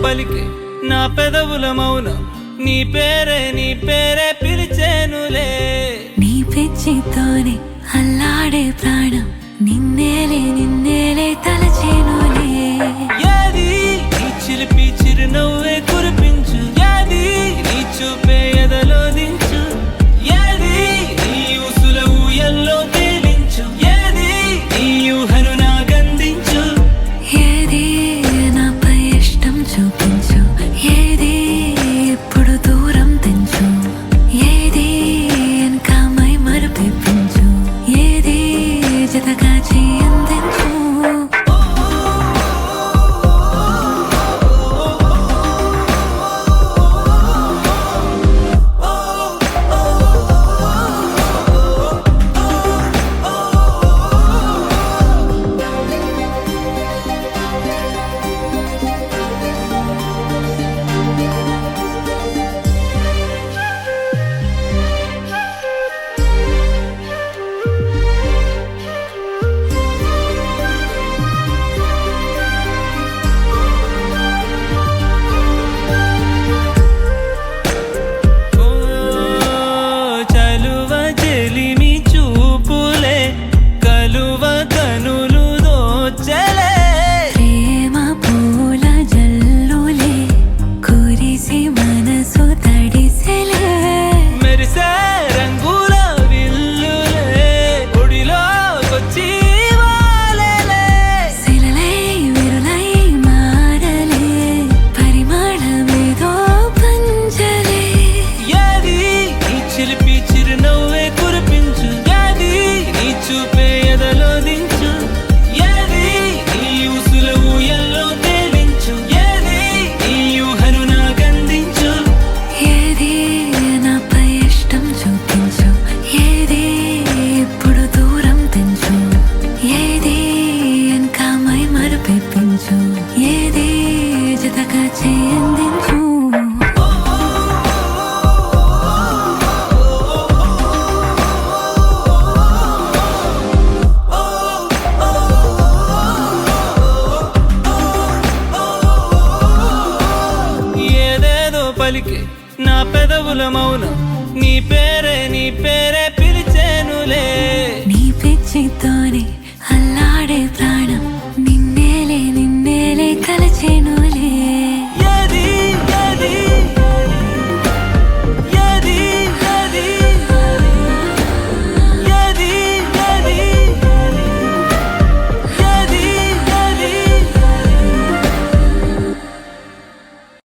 పలికే నా పెదవుల మౌనం నీ పేరే పిలిచేనులే నీ పిచ్చితోనే అల్లాడే ప్రాణం నిన్నేలే తలచేనులే ఏది నీ చిలిపి చిరునవ్వే కురిపించు ఏది నీ చూపే ఎదలో దించు ఏది నీ ఊసుల ఊయల్లో తేలించు ఏది నీ ఊహను నాగందించు ఏది నాపై ఇష్టం చూపించు ఏది ఎప్పుడు దూరం తెంచు ఏది ఇంకా మై మరుపించు ఏది జతగా చేయందించు ఏది జతగా చేయందించు ఏదేదో పలికే నా పెదవుల మౌనం నీ పేరే పిలిచేనులే నీ పిచ్చితోనే అల్లాడే